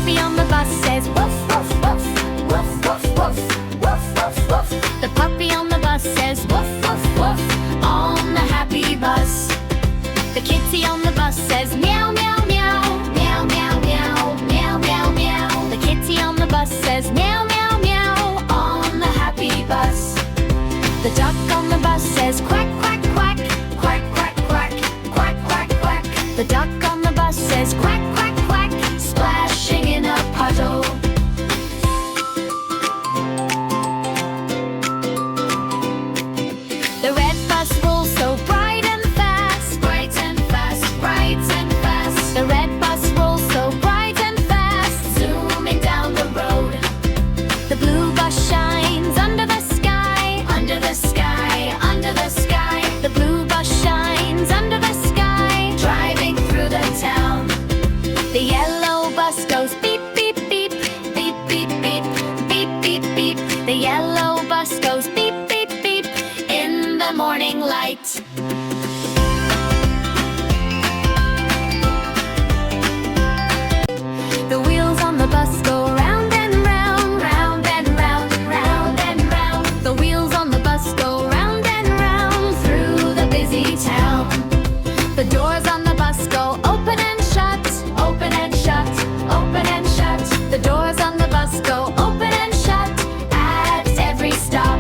puppy on the bus says woof, woof, woof, woof, woof, woof, woof, woof, woof. The puppy on the bus says woof, woof, woof, on the happy bus. The kitty on the bus says meow, meow, meow, meow, meow, meow, meow, meow, meow. The kitty on the bus says meow, meow, meow, on the happy bus. The duck on the bus says quack, quack, quack, quack, quack, quack, quack, quack, quack. The duck on the bus says quack, quack, quack, splashing in a puddle. The red bus rolls so bright and fast, bright and fast, bright and fast. The red bus rolls so bright and fast, zooming down the road. The blue bus shines under the sky, under the sky, under the sky. The blue bus shines under the sky, driving through the town. The yellow bus goes beep, beep, beep, beep, beep, beep, beep, beep, beep. The yellow bus goes beep, beep, beep, in the morning light. The wheels on the bus go round and round, round and round, round and round. The wheels on the bus go round and round through the busy town. The doors on the bus go open and shut, open and shut, open and shut. The doors on the bus go open and shut at every stop.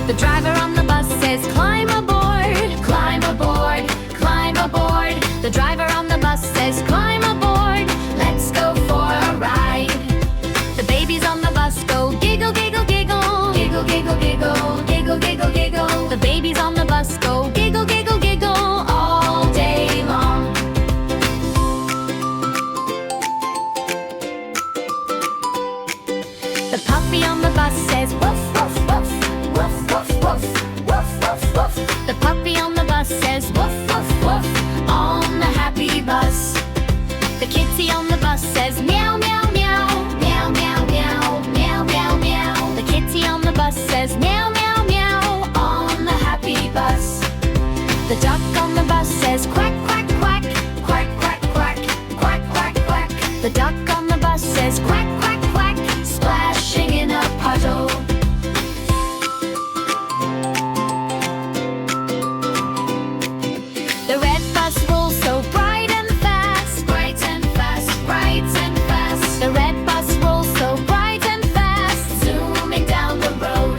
The driver on the bus says climb aboard, climb aboard, climb aboard. The driver on the bus says climb aboard, let's go for a ride. The babies on the bus go giggle, giggle, giggle, giggle, giggle, giggle, giggle, giggle, giggle. The babies on the bus go giggle, giggle, giggle all day long. The puppy on the bus says woof, woof, woof, woof, woof, woof, woof, woof, woof. The puppy on the bus says woof, woof, woof, on the happy bus. The kitty on the bus says meow, meow, meow, meow, meow, meow, meow, meow, meow. The kitty on the bus says meow, meow, meow, on the happy bus. The duck on the bus says quack, quack, quack, quack, quack, quack, quack, quack, quack. The duck on the bus says quack, quack, quack, splashing in a puddle. The red bus rolls so bright and fast, bright and fast, bright and fast. The red bus rolls so bright and fast, zooming down the road.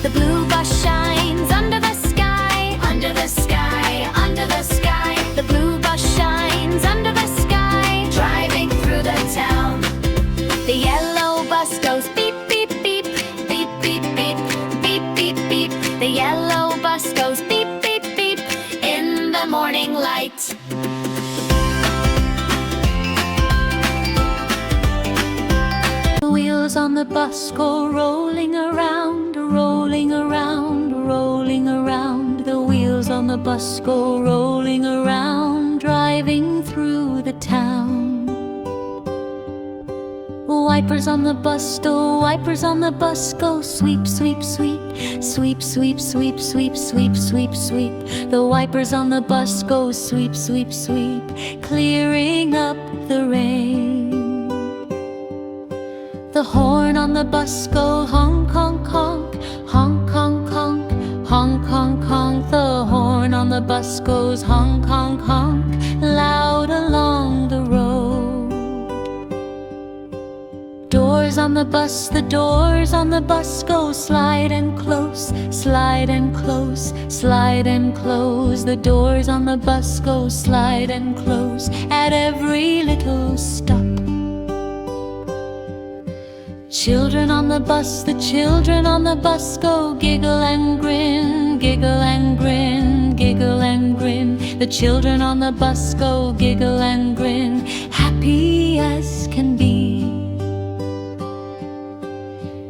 The blue bus shines under the sky, under the sky, under the sky. The blue bus shines under the sky, driving through the town. The yellow bus goes beep, beep, beep, beep, beep, beep, beep, beep, beep. The yellow bus goes beep, beep, beep, in the morning light. The wheels on the bus go rolling around, rolling around, rolling around. The wheels on the bus go rolling around, driving through the town. Wipers on the bus, the wipers on the bus go sweep, sweep, sweep, sweep, sweep, sweep, sweep, sweep, sweep, sweep. The wipers on the bus go sweep, sweep, sweep, clearing up the rain. The horn on the bus go honk, honk, honk, honk, honk, honk, honk, honk, honk. The horn on the bus goes honk, honk, honk, loud along the road. Doors on the bus, the doors on the bus go slide and close, slide and close, slide and close. The doors on the bus go slide and close at every little stop. Children on the bus, the children on the bus go giggle and grin, giggle and grin, giggle and grin. The children on the bus go giggle and grin, happy as can be.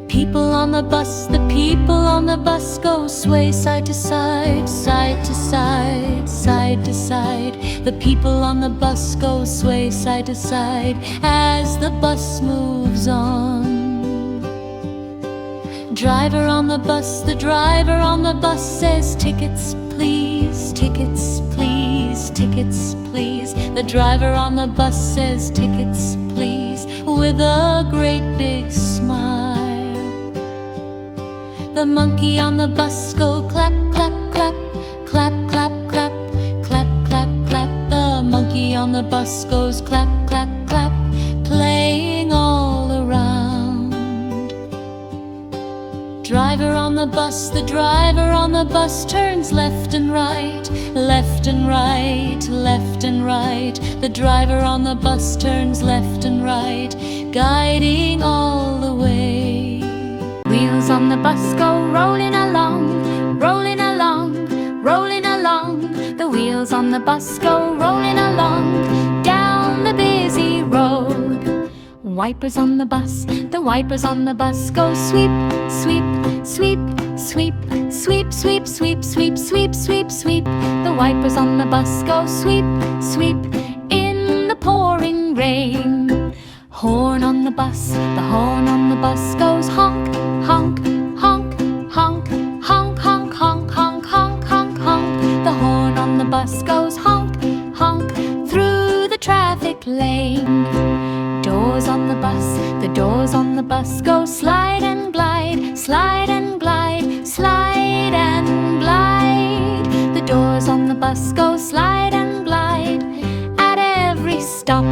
People on the bus, the people on the bus go sway side to side, side to side, side to side. The people on the bus go sway side to side as the bus moves on. Driver on the bus, the driver on the bus says tickets please, tickets please, tickets please. The driver on the bus says tickets please, with a great big smile. The monkey on the bus go clap, clap, clap, clap, clap, clap, clap, clap, clap. The monkey on the bus goes clap, clap, clap, playing all around. Driver on the bus, the driver on the bus turns left and right, left and right, left and right. The driver on the bus turns left and right, guiding all the way. Wheels on the bus go rolling along, rolling along, rolling along. The wheels on the bus go rolling along down the busy road. Wipers on the bus, the wipers on the bus go sweep, sweep, sweep, sweep, sweep, sweep, sweep, sweep, sweep, sweep, sweep. The wipers on the bus go sweep, sweep in the pouring rain. Horn on the bus, the horn on the bus goes honk, honk, honk, honk, honk, honk, honk, honk, honk, honk, honk. The horn on the bus goes honk, honk through the traffic lane. Doors on the bus, the doors on the bus go slide and glide, slide and glide, slide and glide. The doors on the bus go slide and glide at every stop.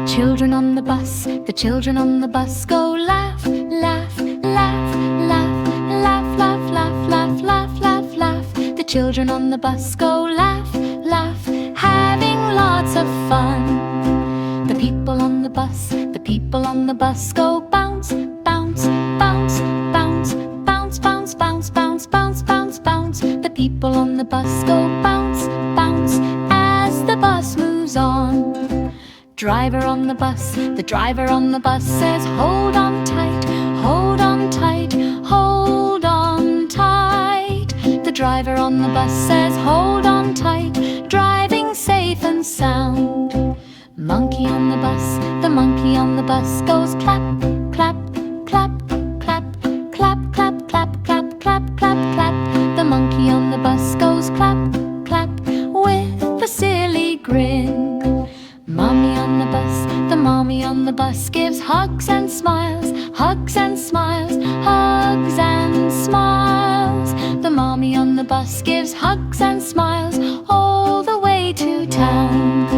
Children on the bus, the children on the bus go laugh, laugh, laugh, laugh, laugh, laugh, laugh, laugh, laugh, laugh, laugh. The children on the bus go laugh, laugh, having lots of fun. The people on the bus, the people on the bus go bounce, bounce, bounce, bounce, bounce, bounce, bounce, bounce, bounce, bounce, bounce. The people on the bus go bounce, bounce as the bus moves on. Driver on the bus, the driver on the bus says hold on tight, hold on tight, hold on tight. The driver on the bus says hold on tight, driving safe and sound. Monkey on the bus, the monkey on the bus goes clap, clap, clap, clap, clap, clap, clap, clap, clap, clap, clap. The monkey on the bus goes clap, clap with a silly grin. Mommy on the bus, the mommy on the bus gives hugs and smiles, hugs and smiles, hugs and smiles. The mommy on the bus gives hugs and smiles all the way to town.